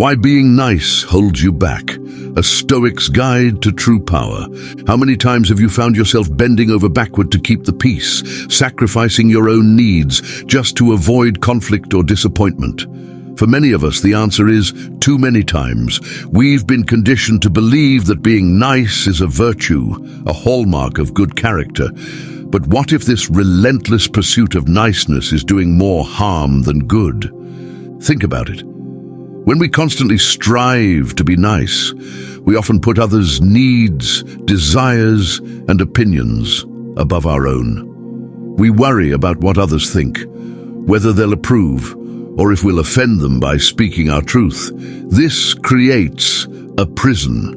Why being nice holds you back. A Stoic's guide to true power. How many times have you found yourself bending over backward to keep the peace, sacrificing your own needs just to avoid conflict or disappointment? For many of us, the answer is too many times. We've been conditioned to believe that being nice is a virtue, a hallmark of good character. But what if this relentless pursuit of niceness is doing more harm than good? Think about it. When we constantly strive to be nice, we often put others' needs, desires, and opinions above our own. We worry about what others think, whether they'll approve, or if we'll offend them by speaking our truth. This creates a prison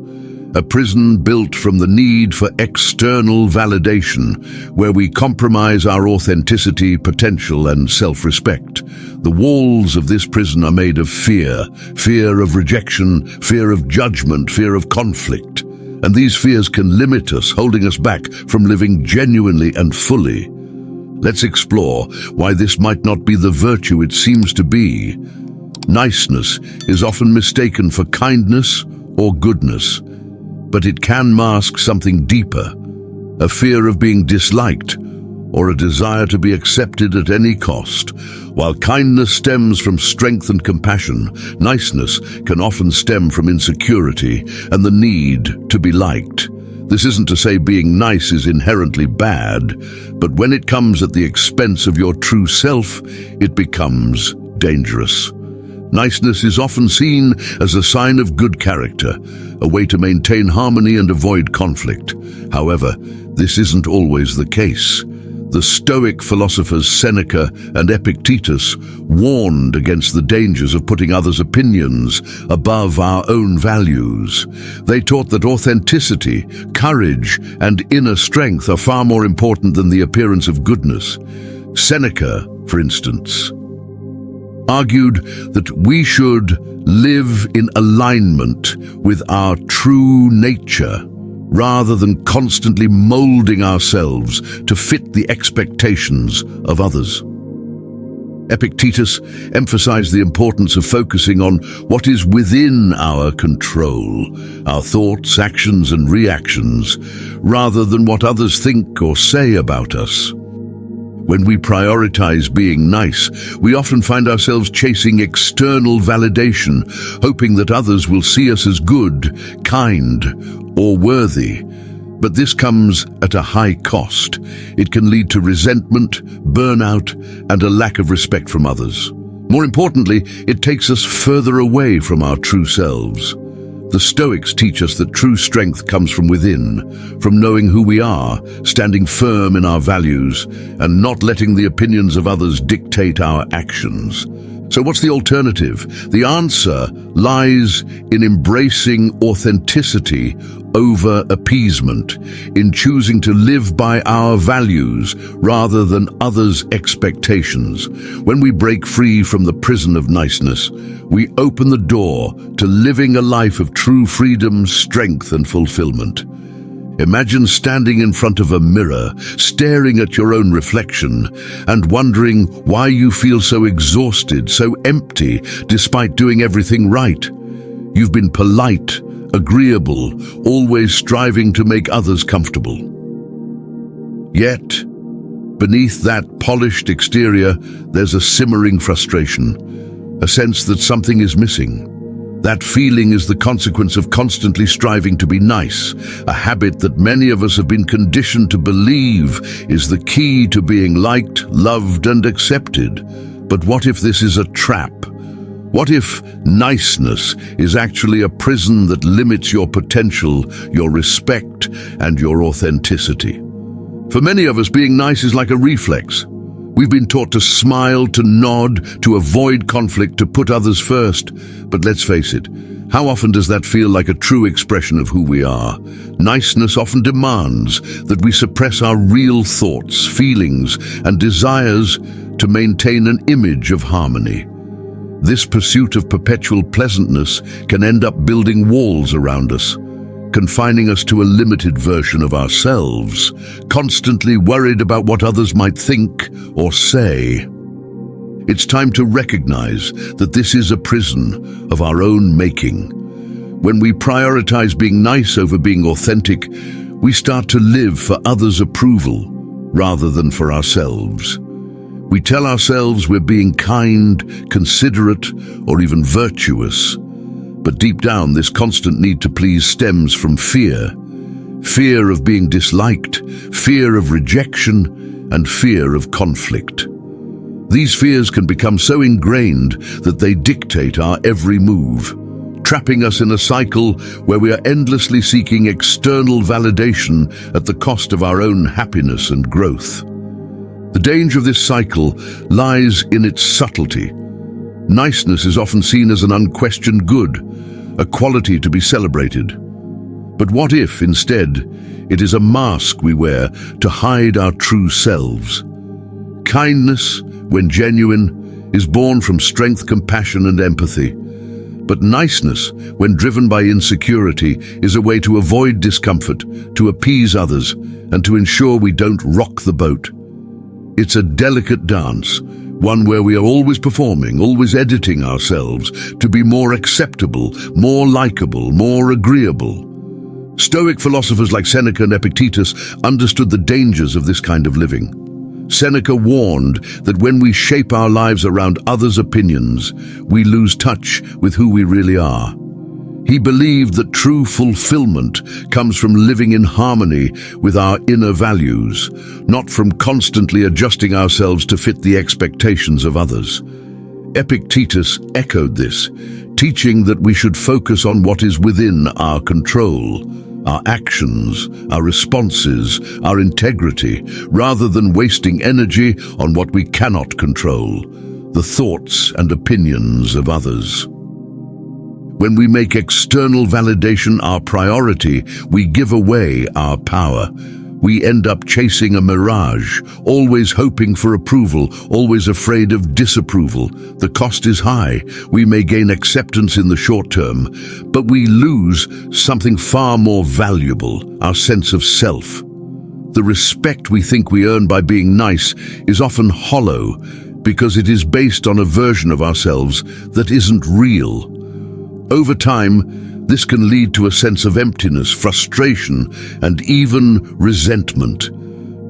built from the need for external validation, where we compromise our authenticity, potential, and self-respect. The walls of this prison are made of fear of rejection, fear of judgment, fear of conflict. And these fears can limit us, holding us back from living genuinely and fully. Let's explore why this might not be the virtue it seems to be. Niceness is often mistaken for kindness or goodness, but it can mask something deeper, a fear of being disliked or a desire to be accepted at any cost. While kindness stems from strength and compassion, niceness can often stem from insecurity and the need to be liked. This isn't to say being nice is inherently bad, but when it comes at the expense of your true self, it becomes dangerous. Niceness is often seen as a sign of good character, a way to maintain harmony and avoid conflict. However, this isn't always the case. The Stoic philosophers Seneca and Epictetus warned against the dangers of putting others' opinions above our own values. They taught that authenticity, courage, and inner strength are far more important than the appearance of goodness. Seneca, for instance, argued that we should live in alignment with our true nature, rather than constantly molding ourselves to fit the expectations of others. Epictetus emphasized the importance of focusing on what is within our control, our thoughts, actions, and reactions, rather than what others think or say about us. When we prioritize being nice, we often find ourselves chasing external validation, hoping that others will see us as good, kind, or worthy. But this comes at a high cost. It can lead to resentment, burnout, and a lack of respect from others. More importantly, it takes us further away from our true selves. The Stoics teach us that true strength comes from within, from knowing who we are, standing firm in our values, and not letting the opinions of others dictate our actions. So what's the alternative? The answer lies in embracing authenticity over appeasement, in choosing to live by our values rather than others' expectations. When we break free from the prison of niceness, we open the door to living a life of true freedom, strength, and fulfillment. Imagine standing in front of a mirror, staring at your own reflection, and wondering why you feel so exhausted, so empty, despite doing everything right. You've been polite, agreeable, always striving to make others comfortable. Yet, beneath that polished exterior, there's a simmering frustration, a sense that something is missing. That feeling is the consequence of constantly striving to be nice, a habit that many of us have been conditioned to believe is the key to being liked, loved, and accepted. But what if this is a trap? What if niceness is actually a prison that limits your potential, your respect, and your authenticity? For many of us, being nice is like a reflex. We've been taught to smile, to nod, to avoid conflict, to put others first. But let's face it, how often does that feel like a true expression of who we are? Niceness often demands that we suppress our real thoughts, feelings, and desires to maintain an image of harmony. This pursuit of perpetual pleasantness can end up building walls around us, confining us to a limited version of ourselves, constantly worried about what others might think or say. It's time to recognize that this is a prison of our own making. When we prioritize being nice over being authentic, we start to live for others' approval rather than for ourselves. We tell ourselves we're being kind, considerate, or even virtuous. But deep down, this constant need to please stems from fear. Fear of being disliked, fear of rejection, and fear of conflict. These fears can become so ingrained that they dictate our every move, trapping us in a cycle where we are endlessly seeking external validation at the cost of our own happiness and growth. The danger of this cycle lies in its subtlety. Niceness is often seen as an unquestioned good, a quality to be celebrated. But what if, instead, it is a mask we wear to hide our true selves? Kindness, when genuine, is born from strength, compassion, and empathy. But niceness, when driven by insecurity, is a way to avoid discomfort, to appease others, and to ensure we don't rock the boat. It's a delicate dance, one where we are always performing, always editing ourselves to be more acceptable, more likable, more agreeable. Stoic philosophers like Seneca and Epictetus understood the dangers of this kind of living. Seneca warned that when we shape our lives around others' opinions, we lose touch with who we really are. He believed that true fulfillment comes from living in harmony with our inner values, not from constantly adjusting ourselves to fit the expectations of others. Epictetus echoed this, teaching that we should focus on what is within our control, our actions, our responses, our integrity, rather than wasting energy on what we cannot control, the thoughts and opinions of others. When we make external validation our priority, we give away our power. We end up chasing a mirage, always hoping for approval, always afraid of disapproval. The cost is high. We may gain acceptance in the short term, but we lose something far more valuable, our sense of self. The respect we think we earn by being nice is often hollow because it is based on a version of ourselves that isn't real. Over time, this can lead to a sense of emptiness, frustration, and even resentment.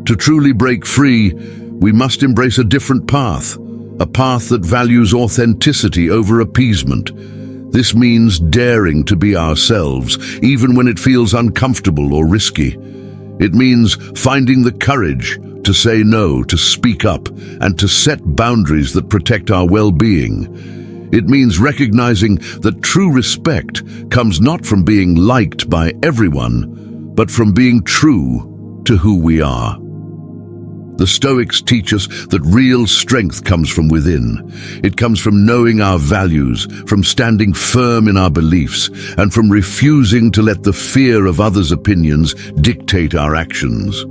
To truly break free, we must embrace a different path, a path that values authenticity over appeasement. This means daring to be ourselves, even when it feels uncomfortable or risky. It means finding the courage to say no, to speak up, and to set boundaries that protect our well-being. It means recognizing that true respect comes not from being liked by everyone, but from being true to who we are. The Stoics teach us that real strength comes from within. It comes from knowing our values, from standing firm in our beliefs, and from refusing to let the fear of others' opinions dictate our actions.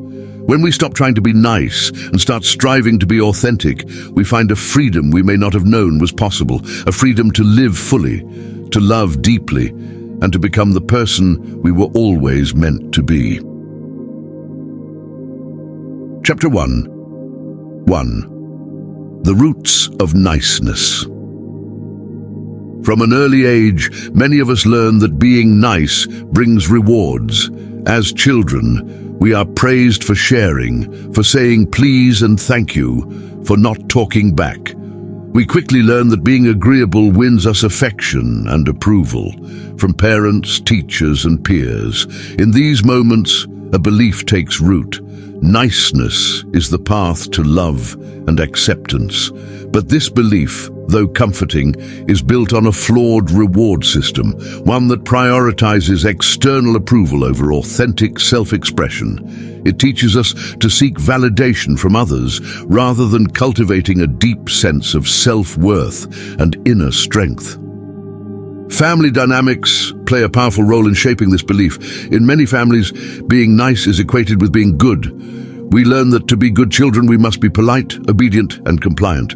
When we stop trying to be nice and start striving to be authentic, we find a freedom we may not have known was possible, a freedom to live fully, to love deeply, and to become the person we were always meant to be. Chapter 1. The Roots of Niceness. From an early age, many of us learn that being nice brings rewards. As children, we are praised for sharing, for saying please and thank you, for not talking back. We quickly learn that being agreeable wins us affection and approval from parents, teachers, and peers. In these moments, a belief takes root. Niceness is the path to love and acceptance. But this belief, though comforting, is built on a flawed reward system, one that prioritizes external approval over authentic self-expression. It teaches us to seek validation from others rather than cultivating a deep sense of self-worth and inner strength. Family dynamics play a powerful role in shaping this belief. In many families, being nice is equated with being good. We learn that to be good children, we must be polite, obedient, and compliant.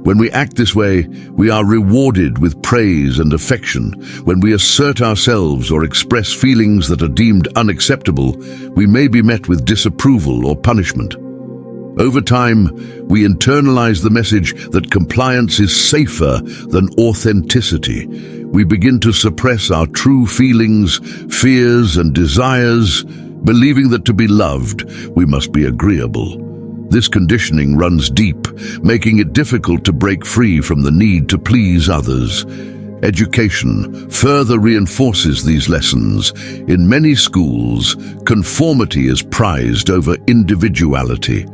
When we act this way, we are rewarded with praise and affection. When we assert ourselves or express feelings that are deemed unacceptable, we may be met with disapproval or punishment. Over time, we internalize the message that compliance is safer than authenticity. We begin to suppress our true feelings, fears, and desires, believing that to be loved, we must be agreeable. This conditioning runs deep, making it difficult to break free from the need to please others. Education further reinforces these lessons. In many schools, conformity is prized over individuality.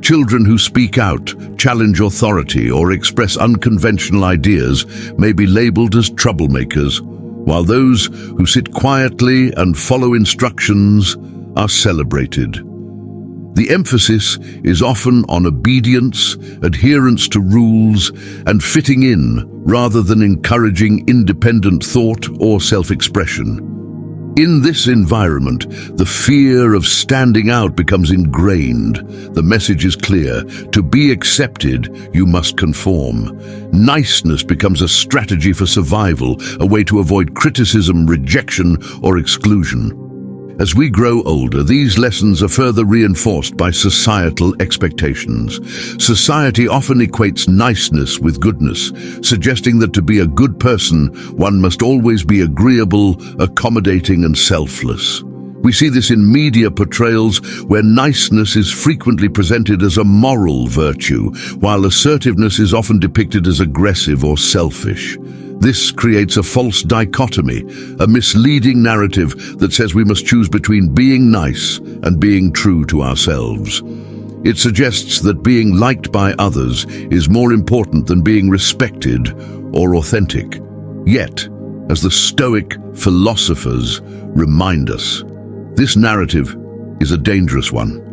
Children who speak out, challenge authority, or express unconventional ideas may be labeled as troublemakers, while those who sit quietly and follow instructions are celebrated. The emphasis is often on obedience, adherence to rules, and fitting in, rather than encouraging independent thought or self-expression. In this environment, the fear of standing out becomes ingrained. The message is clear: to be accepted, you must conform. Niceness becomes a strategy for survival, a way to avoid criticism, rejection, or exclusion. As we grow older, these lessons are further reinforced by societal expectations. Society often equates niceness with goodness, suggesting that to be a good person, one must always be agreeable, accommodating, and selfless. We see this in media portrayals where niceness is frequently presented as a moral virtue, while assertiveness is often depicted as aggressive or selfish. This creates a false dichotomy, a misleading narrative that says we must choose between being nice and being true to ourselves. It suggests that being liked by others is more important than being respected or authentic. Yet, as the Stoic philosophers remind us, this narrative is a dangerous one.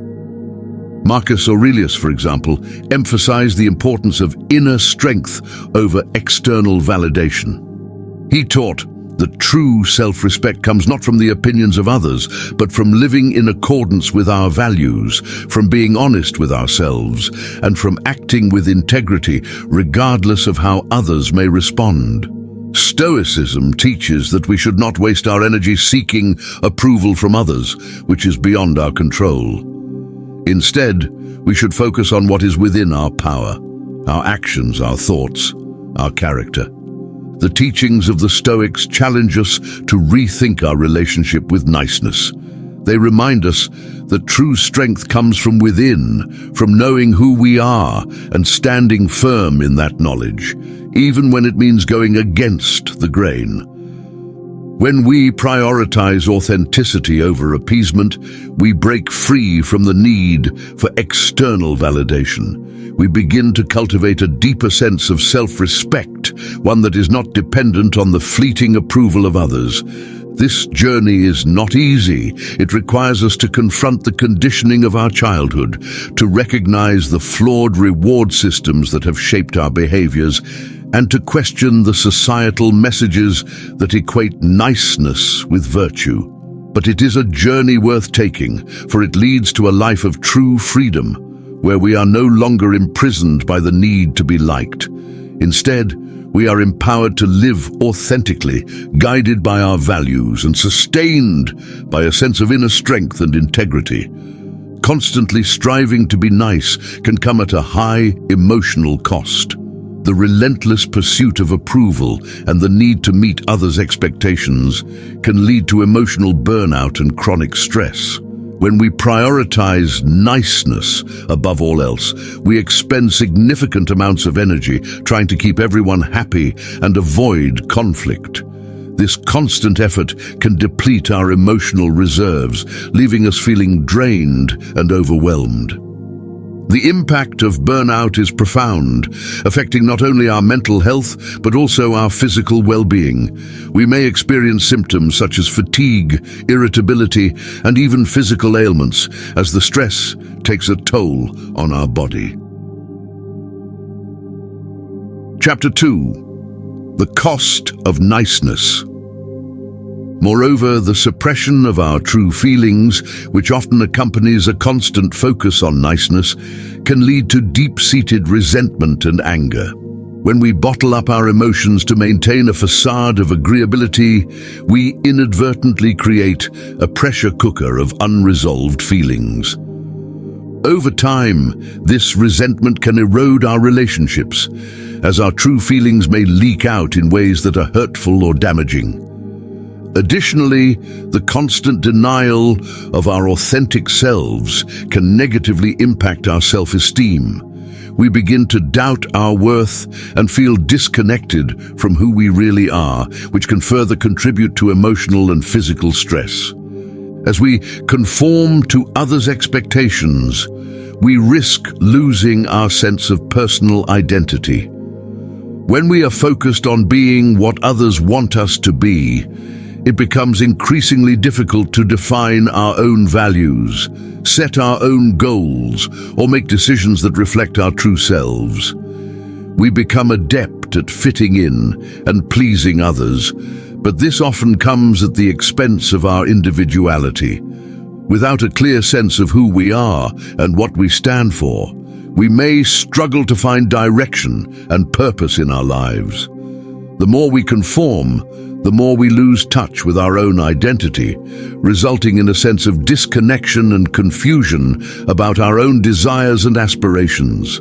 Marcus Aurelius, for example, emphasized the importance of inner strength over external validation. He taught that true self-respect comes not from the opinions of others, but from living in accordance with our values, from being honest with ourselves, and from acting with integrity regardless of how others may respond. Stoicism teaches that we should not waste our energy seeking approval from others, which is beyond our control. Instead, we should focus on what is within our power, our actions, our thoughts, our character. The teachings of the Stoics challenge us to rethink our relationship with niceness. They remind us that true strength comes from within, from knowing who we are and standing firm in that knowledge, even when it means going against the grain. When we prioritize authenticity over appeasement, we break free from the need for external validation. We begin to cultivate a deeper sense of self-respect, one that is not dependent on the fleeting approval of others. This journey is not easy. It requires us to confront the conditioning of our childhood, to recognize the flawed reward systems that have shaped our behaviors, and to question the societal messages that equate niceness with virtue. But it is a journey worth taking, for it leads to a life of true freedom, where we are no longer imprisoned by the need to be liked. Instead, we are empowered to live authentically, guided by our values and sustained by a sense of inner strength and integrity. Constantly striving to be nice can come at a high emotional cost. The relentless pursuit of approval and the need to meet others' expectations can lead to emotional burnout and chronic stress. When we prioritize niceness above all else, we expend significant amounts of energy trying to keep everyone happy and avoid conflict. This constant effort can deplete our emotional reserves, leaving us feeling drained and overwhelmed. The impact of burnout is profound, affecting not only our mental health, but also our physical well-being. We may experience symptoms such as fatigue, irritability, and even physical ailments, as the stress takes a toll on our body. Chapter 2. The Cost of Niceness. Moreover, the suppression of our true feelings, which often accompanies a constant focus on niceness, can lead to deep-seated resentment and anger. When we bottle up our emotions to maintain a facade of agreeability, we inadvertently create a pressure cooker of unresolved feelings. Over time, this resentment can erode our relationships, as our true feelings may leak out in ways that are hurtful or damaging. Additionally, the constant denial of our authentic selves can negatively impact our self-esteem. We begin to doubt our worth and feel disconnected from who we really are, which can further contribute to emotional and physical stress. As we conform to others' expectations, we risk losing our sense of personal identity. When we are focused on being what others want us to be, it becomes increasingly difficult to define our own values, set our own goals, or make decisions that reflect our true selves. We become adept at fitting in and pleasing others, but this often comes at the expense of our individuality. Without a clear sense of who we are and what we stand for, we may struggle to find direction and purpose in our lives. The more we conform, the more we lose touch with our own identity, resulting in a sense of disconnection and confusion about our own desires and aspirations.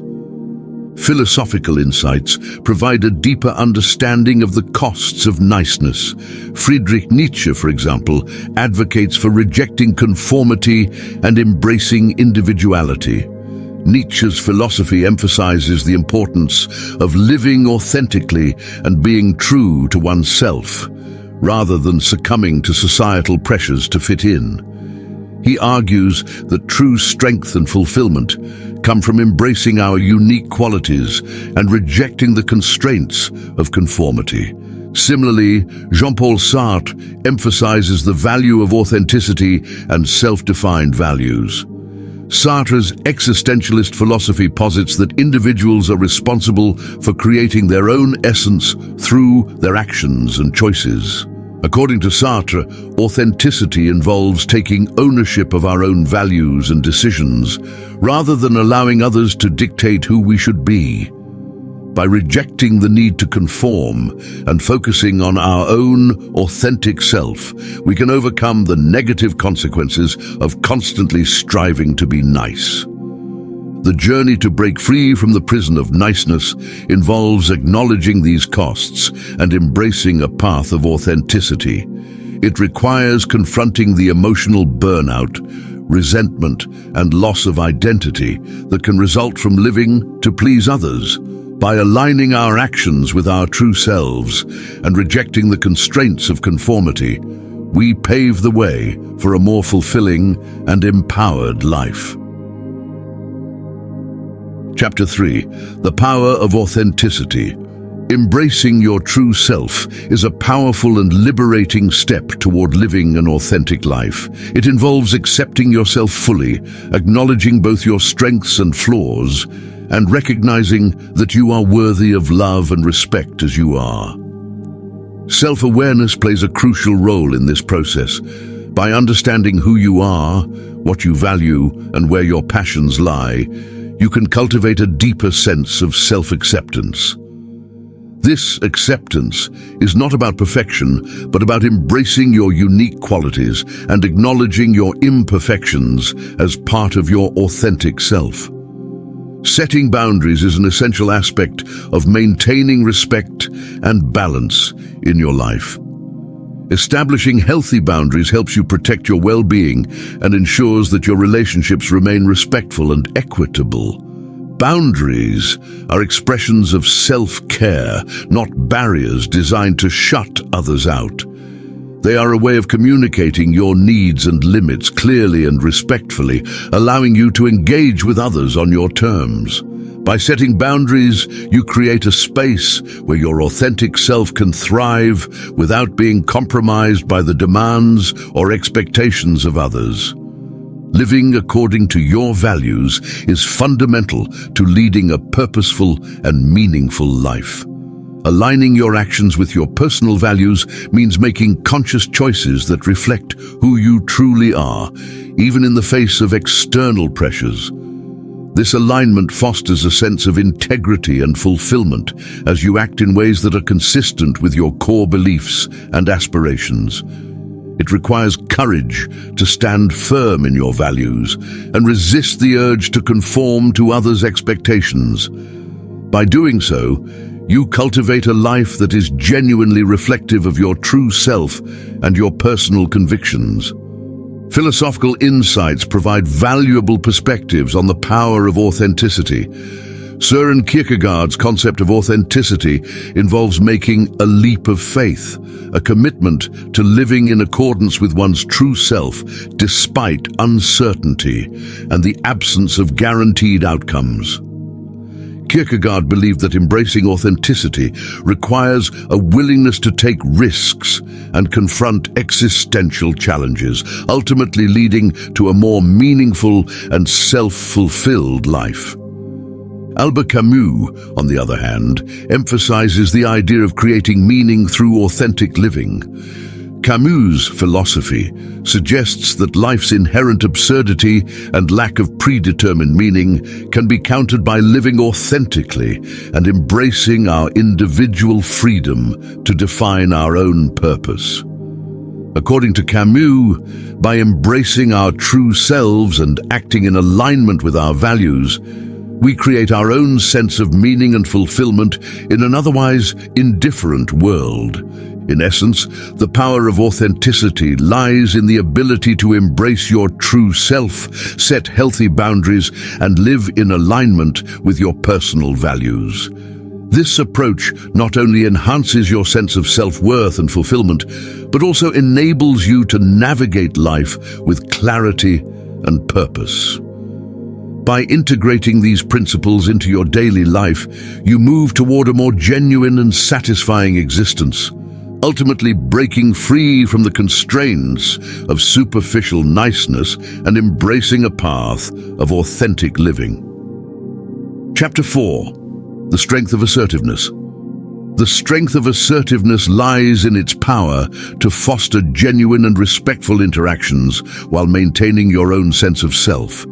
Philosophical insights provide a deeper understanding of the costs of niceness. Friedrich Nietzsche, for example, advocates for rejecting conformity and embracing individuality. Nietzsche's philosophy emphasizes the importance of living authentically and being true to oneself, rather than succumbing to societal pressures to fit in. He argues that true strength and fulfillment come from embracing our unique qualities and rejecting the constraints of conformity. Similarly, Jean-Paul Sartre emphasizes the value of authenticity and self-defined values. Sartre's existentialist philosophy posits that individuals are responsible for creating their own essence through their actions and choices. According to Sartre, authenticity involves taking ownership of our own values and decisions, rather than allowing others to dictate who we should be. By rejecting the need to conform and focusing on our own authentic self, we can overcome the negative consequences of constantly striving to be nice. The journey to break free from the prison of niceness involves acknowledging these costs and embracing a path of authenticity. It requires confronting the emotional burnout, resentment, and loss of identity that can result from living to please others. By aligning our actions with our true selves and rejecting the constraints of conformity, we pave the way for a more fulfilling and empowered life. Chapter 3. The Power of Authenticity. Embracing your true self is a powerful and liberating step toward living an authentic life. It involves accepting yourself fully, acknowledging both your strengths and flaws, and recognizing that you are worthy of love and respect as you are. Self-awareness plays a crucial role in this process. By understanding who you are, what you value, and where your passions lie, you can cultivate a deeper sense of self-acceptance. This acceptance is not about perfection, but about embracing your unique qualities and acknowledging your imperfections as part of your authentic self. Setting boundaries is an essential aspect of maintaining respect and balance in your life. Establishing healthy boundaries helps you protect your well-being and ensures that your relationships remain respectful and equitable. Boundaries are expressions of self-care, not barriers designed to shut others out. They are a way of communicating your needs and limits clearly and respectfully, allowing you to engage with others on your terms. By setting boundaries, you create a space where your authentic self can thrive without being compromised by the demands or expectations of others. Living according to your values is fundamental to leading a purposeful and meaningful life. Aligning your actions with your personal values means making conscious choices that reflect who you truly are, even in the face of external pressures. This alignment fosters a sense of integrity and fulfillment as you act in ways that are consistent with your core beliefs and aspirations. It requires courage to stand firm in your values and resist the urge to conform to others' expectations. By doing so, you cultivate a life that is genuinely reflective of your true self and your personal convictions. Philosophical insights provide valuable perspectives on the power of authenticity. Søren Kierkegaard's concept of authenticity involves making a leap of faith, a commitment to living in accordance with one's true self despite uncertainty and the absence of guaranteed outcomes. Kierkegaard believed that embracing authenticity requires a willingness to take risks and confront existential challenges, ultimately leading to a more meaningful and self-fulfilled life. Albert Camus, on the other hand, emphasizes the idea of creating meaning through authentic living. Camus' philosophy suggests that life's inherent absurdity and lack of predetermined meaning can be countered by living authentically and embracing our individual freedom to define our own purpose. According to Camus, by embracing our true selves and acting in alignment with our values, we create our own sense of meaning and fulfillment in an otherwise indifferent world. In essence, the power of authenticity lies in the ability to embrace your true self, set healthy boundaries, and live in alignment with your personal values. This approach not only enhances your sense of self-worth and fulfillment, but also enables you to navigate life with clarity and purpose. By integrating these principles into your daily life, you move toward a more genuine and satisfying existence, ultimately breaking free from the constraints of superficial niceness and embracing a path of authentic living. Chapter 4. The Strength of Assertiveness. The strength of assertiveness lies in its power to foster genuine and respectful interactions while maintaining your own sense of self.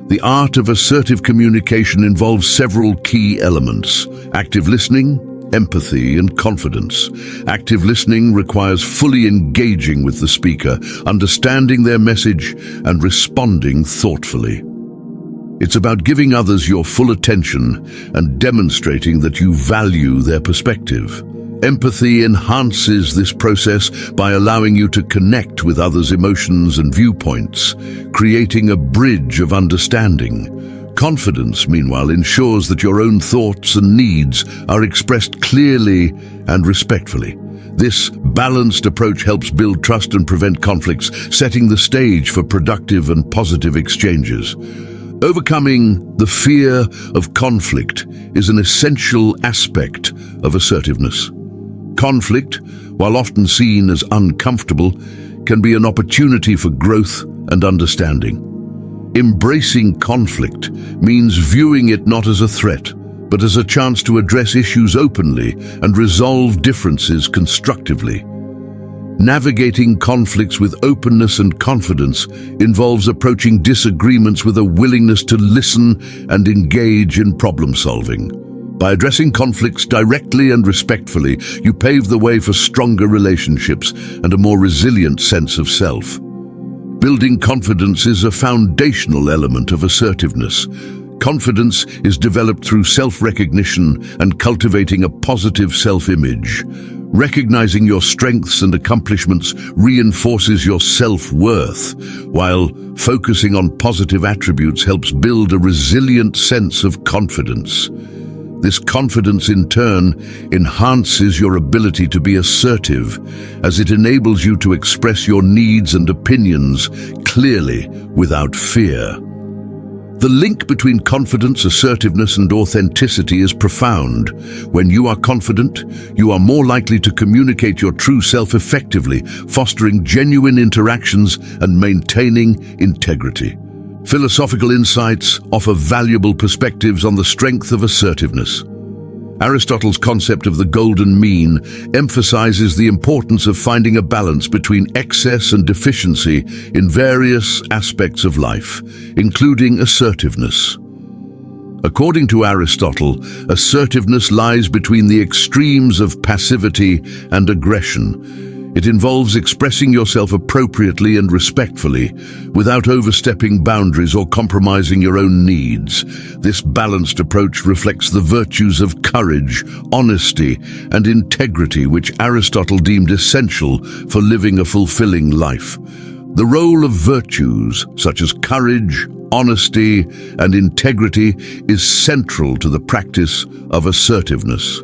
The art of assertive communication involves several key elements: active listening, empathy, and confidence. Active listening requires fully engaging with the speaker, understanding their message, and responding thoughtfully. It's about giving others your full attention and demonstrating that you value their perspective. Empathy enhances this process by allowing you to connect with others' emotions and viewpoints, creating a bridge of understanding. Confidence, meanwhile, ensures that your own thoughts and needs are expressed clearly and respectfully. This balanced approach helps build trust and prevent conflicts, setting the stage for productive and positive exchanges. Overcoming the fear of conflict is an essential aspect of assertiveness. Conflict, while often seen as uncomfortable, can be an opportunity for growth and understanding. Embracing conflict means viewing it not as a threat, but as a chance to address issues openly and resolve differences constructively. Navigating conflicts with openness and confidence involves approaching disagreements with a willingness to listen and engage in problem solving. By addressing conflicts directly and respectfully, you pave the way for stronger relationships and a more resilient sense of self. Building confidence is a foundational element of assertiveness. Confidence is developed through self-recognition and cultivating a positive self-image. Recognizing your strengths and accomplishments reinforces your self-worth, while focusing on positive attributes helps build a resilient sense of confidence. This confidence, in turn, enhances your ability to be assertive, as it enables you to express your needs and opinions clearly without fear. The link between confidence, assertiveness, and authenticity is profound. When you are confident, you are more likely to communicate your true self effectively, fostering genuine interactions and maintaining integrity. Philosophical insights offer valuable perspectives on the strength of assertiveness. Aristotle's concept of the golden mean emphasizes the importance of finding a balance between excess and deficiency in various aspects of life, including assertiveness. According to Aristotle, assertiveness lies between the extremes of passivity and aggression. It involves expressing yourself appropriately and respectfully, without overstepping boundaries or compromising your own needs. This balanced approach reflects the virtues of courage, honesty, and integrity which Aristotle deemed essential for living a fulfilling life. The role of virtues, such as courage, honesty, and integrity, is central to the practice of assertiveness.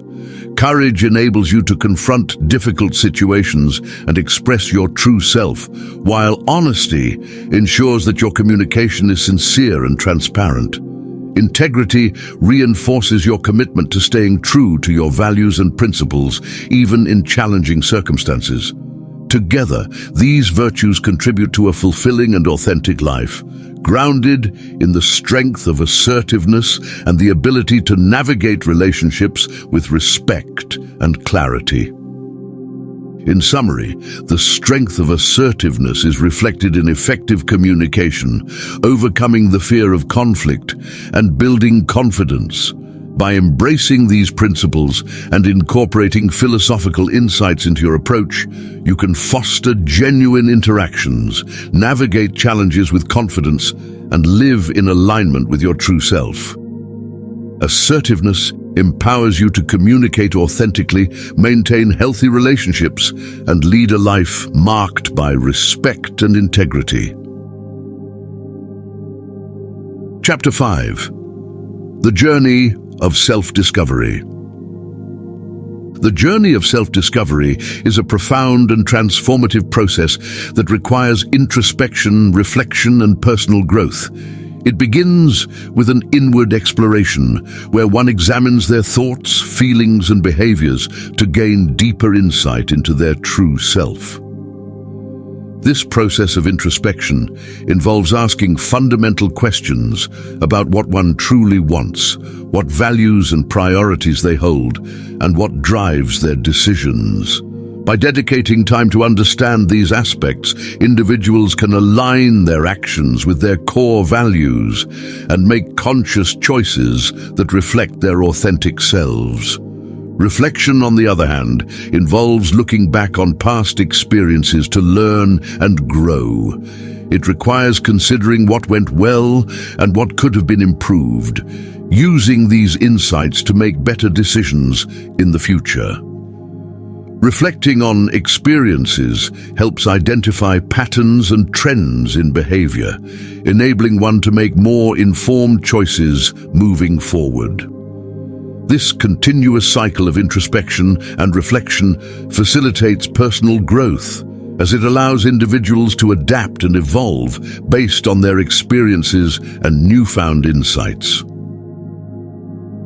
Courage enables you to confront difficult situations and express your true self, while honesty ensures that your communication is sincere and transparent. Integrity reinforces your commitment to staying true to your values and principles, even in challenging circumstances. Together, these virtues contribute to a fulfilling and authentic life, grounded in the strength of assertiveness and the ability to navigate relationships with respect and clarity. In summary, the strength of assertiveness is reflected in effective communication, overcoming the fear of conflict, and building confidence. By embracing these principles and incorporating philosophical insights into your approach, you can foster genuine interactions, navigate challenges with confidence, and live in alignment with your true self. Assertiveness empowers you to communicate authentically, maintain healthy relationships, and lead a life marked by respect and integrity. Chapter 5. The Journey of Self-Discovery. The journey of self-discovery is a profound and transformative process that requires introspection, reflection, and personal growth. It begins with an inward exploration, where one examines their thoughts, feelings, and behaviors to gain deeper insight into their true self. This process of introspection involves asking fundamental questions about what one truly wants, what values and priorities they hold, and what drives their decisions. By dedicating time to understand these aspects, individuals can align their actions with their core values and make conscious choices that reflect their authentic selves. Reflection, on the other hand, involves looking back on past experiences to learn and grow. It requires considering what went well and what could have been improved, using these insights to make better decisions in the future. Reflecting on experiences helps identify patterns and trends in behavior, enabling one to make more informed choices moving forward. This continuous cycle of introspection and reflection facilitates personal growth, as it allows individuals to adapt and evolve based on their experiences and newfound insights.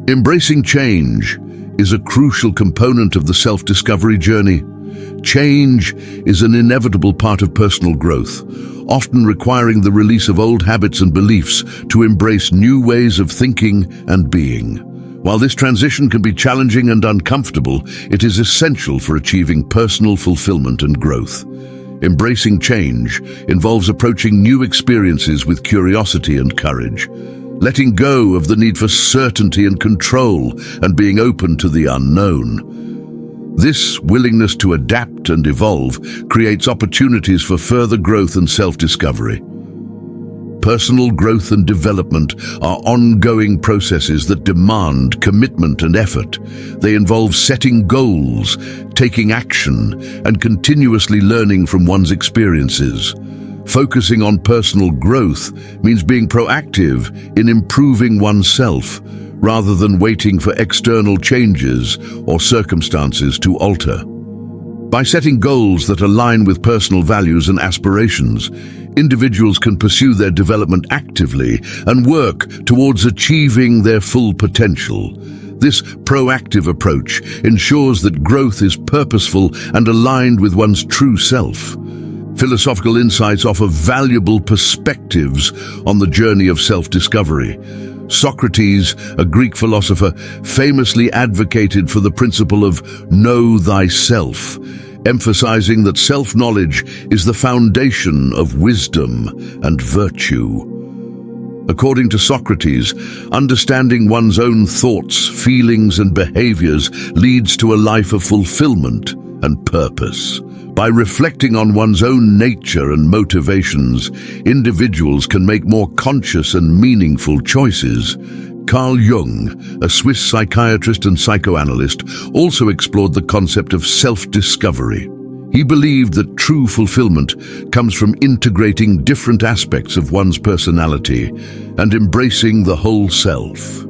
Embracing change is a crucial component of the self-discovery journey. Change is an inevitable part of personal growth, often requiring the release of old habits and beliefs to embrace new ways of thinking and being. While this transition can be challenging and uncomfortable, it is essential for achieving personal fulfillment and growth. Embracing change involves approaching new experiences with curiosity and courage, letting go of the need for certainty and control, and being open to the unknown. This willingness to adapt and evolve creates opportunities for further growth and self-discovery. Personal growth and development are ongoing processes that demand commitment and effort. They involve setting goals, taking action, and continuously learning from one's experiences. Focusing on personal growth means being proactive in improving oneself, rather than waiting for external changes or circumstances to alter. By setting goals that align with personal values and aspirations, individuals can pursue their development actively and work towards achieving their full potential. This proactive approach ensures that growth is purposeful and aligned with one's true self. Philosophical insights offer valuable perspectives on the journey of self-discovery. Socrates, a Greek philosopher, famously advocated for the principle of know thyself, emphasizing that self-knowledge is the foundation of wisdom and virtue. According to Socrates, understanding one's own thoughts, feelings, and behaviors leads to a life of fulfillment and purpose. By reflecting on one's own nature and motivations, individuals can make more conscious and meaningful choices. Carl Jung, a Swiss psychiatrist and psychoanalyst, also explored the concept of self-discovery. He believed that true fulfillment comes from integrating different aspects of one's personality and embracing the whole self.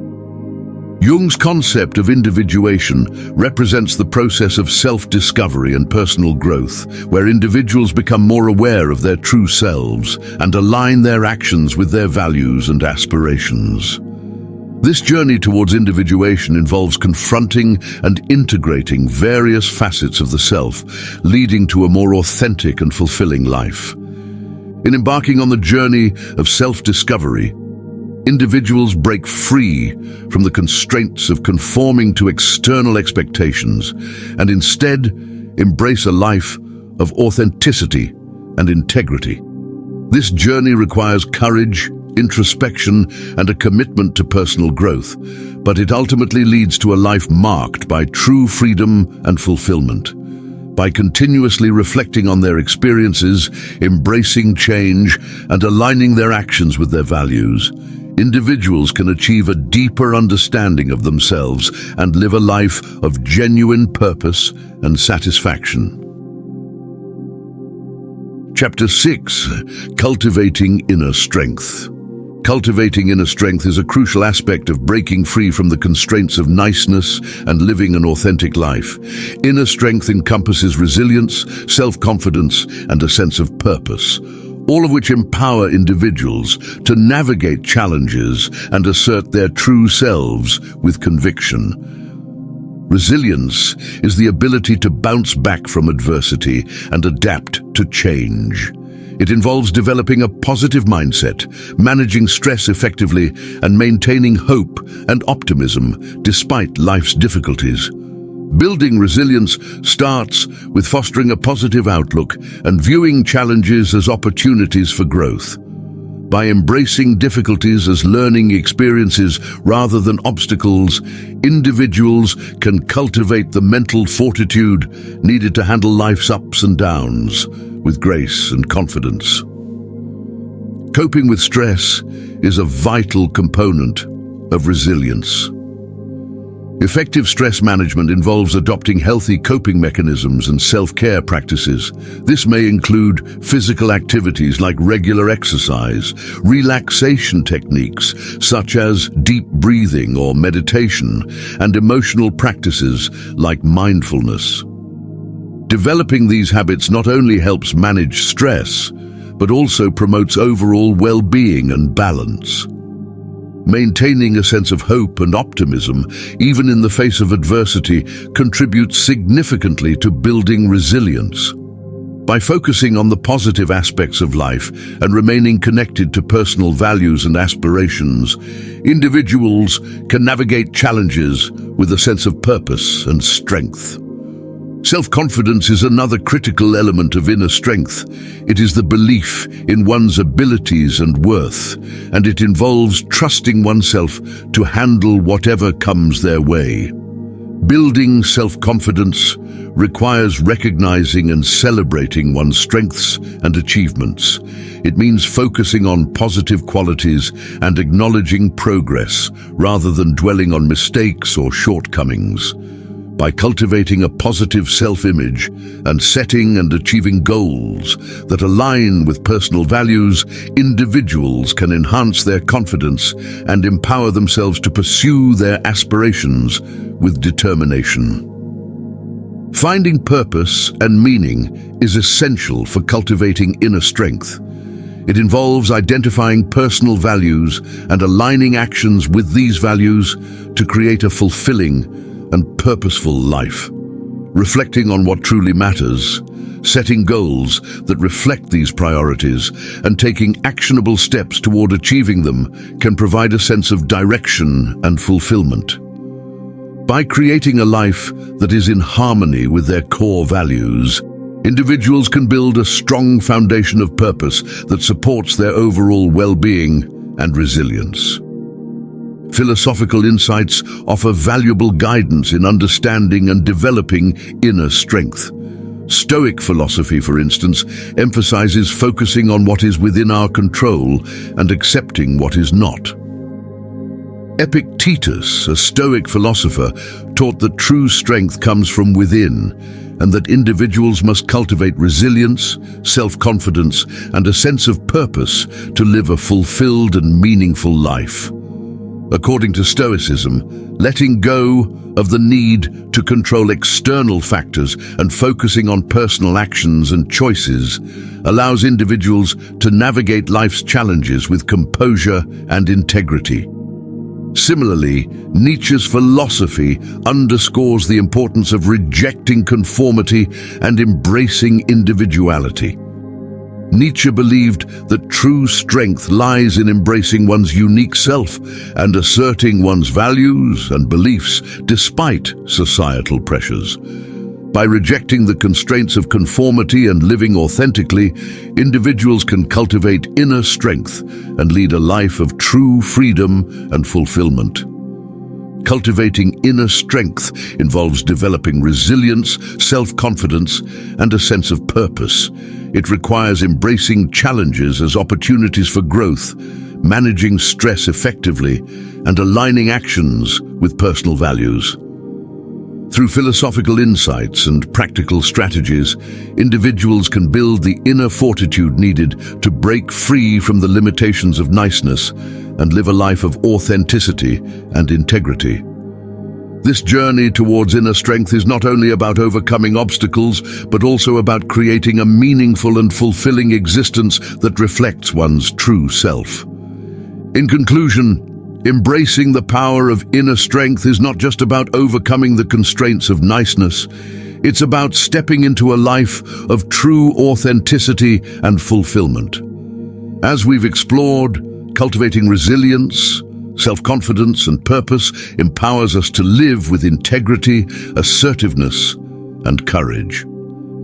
Jung's concept of individuation represents the process of self-discovery and personal growth, where individuals become more aware of their true selves and align their actions with their values and aspirations. This journey towards individuation involves confronting and integrating various facets of the self, leading to a more authentic and fulfilling life. In embarking on the journey of self-discovery, individuals break free from the constraints of conforming to external expectations and instead embrace a life of authenticity and integrity. This journey requires courage, introspection, and a commitment to personal growth, but it ultimately leads to a life marked by true freedom and fulfillment. By continuously reflecting on their experiences, embracing change, and aligning their actions with their values, individuals can achieve a deeper understanding of themselves and live a life of genuine purpose and satisfaction. Chapter 6. Cultivating Inner Strength. Cultivating inner strength is a crucial aspect of breaking free from the constraints of niceness and living an authentic life. Inner strength encompasses resilience, self-confidence, and a sense of purpose, all of which empower individuals to navigate challenges and assert their true selves with conviction. Resilience is the ability to bounce back from adversity and adapt to change. It involves developing a positive mindset, managing stress effectively, and maintaining hope and optimism despite life's difficulties. Building resilience starts with fostering a positive outlook and viewing challenges as opportunities for growth. By embracing difficulties as learning experiences rather than obstacles, individuals can cultivate the mental fortitude needed to handle life's ups and downs with grace and confidence. Coping with stress is a vital component of resilience. Effective stress management involves adopting healthy coping mechanisms and self-care practices. This may include physical activities like regular exercise, relaxation techniques such as deep breathing or meditation, and emotional practices like mindfulness. Developing these habits not only helps manage stress, but also promotes overall well-being and balance. Maintaining a sense of hope and optimism, even in the face of adversity, contributes significantly to building resilience. By focusing on the positive aspects of life and remaining connected to personal values and aspirations, individuals can navigate challenges with a sense of purpose and strength. Self-confidence is another critical element of inner strength. It is the belief in one's abilities and worth, and it involves trusting oneself to handle whatever comes their way. Building self-confidence requires recognizing and celebrating one's strengths and achievements. It means focusing on positive qualities and acknowledging progress rather than dwelling on mistakes or shortcomings. By cultivating a positive self-image and setting and achieving goals that align with personal values, individuals can enhance their confidence and empower themselves to pursue their aspirations with determination. Finding purpose and meaning is essential for cultivating inner strength. It involves identifying personal values and aligning actions with these values to create a fulfilling and purposeful life. Reflecting on what truly matters, setting goals that reflect these priorities, and taking actionable steps toward achieving them can provide a sense of direction and fulfillment. By creating a life that is in harmony with their core values, individuals can build a strong foundation of purpose that supports their overall well-being and resilience. Philosophical insights offer valuable guidance in understanding and developing inner strength. Stoic philosophy, for instance, emphasizes focusing on what is within our control and accepting what is not. Epictetus, a Stoic philosopher, taught that true strength comes from within and that individuals must cultivate resilience, self-confidence, and a sense of purpose to live a fulfilled and meaningful life. According to Stoicism, letting go of the need to control external factors and focusing on personal actions and choices allows individuals to navigate life's challenges with composure and integrity. Similarly, Nietzsche's philosophy underscores the importance of rejecting conformity and embracing individuality. Nietzsche believed that true strength lies in embracing one's unique self and asserting one's values and beliefs despite societal pressures. By rejecting the constraints of conformity and living authentically, individuals can cultivate inner strength and lead a life of true freedom and fulfillment. Cultivating inner strength involves developing resilience, self-confidence, and a sense of purpose. It requires embracing challenges as opportunities for growth, managing stress effectively, and aligning actions with personal values. Through philosophical insights and practical strategies, individuals can build the inner fortitude needed to break free from the limitations of niceness and live a life of authenticity and integrity. This journey towards inner strength is not only about overcoming obstacles, but also about creating a meaningful and fulfilling existence that reflects one's true self. In conclusion, embracing the power of inner strength is not just about overcoming the constraints of niceness. It's about stepping into a life of true authenticity and fulfillment. As we've explored, cultivating resilience, self-confidence, and purpose empowers us to live with integrity, assertiveness, and courage.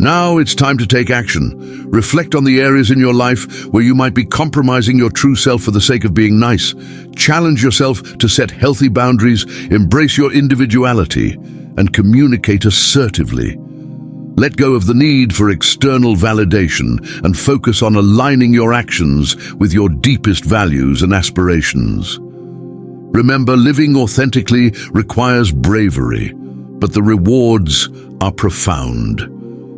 Now it's time to take action. Reflect on the areas in your life where you might be compromising your true self for the sake of being nice. Challenge yourself to set healthy boundaries, embrace your individuality, and communicate assertively. Let go of the need for external validation and focus on aligning your actions with your deepest values and aspirations. Remember, living authentically requires bravery, but the rewards are profound.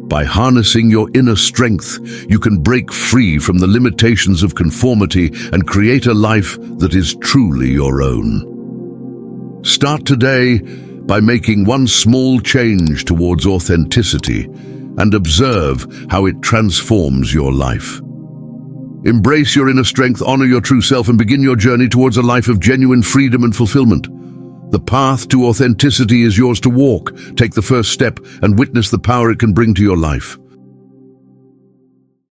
By harnessing your inner strength, you can break free from the limitations of conformity and create a life that is truly your own. Start today by making one small change towards authenticity and observe how it transforms your life. Embrace your inner strength, honor your true self, and begin your journey towards a life of genuine freedom and fulfillment. The path to authenticity is yours to walk. Take the first step and witness the power it can bring to your life.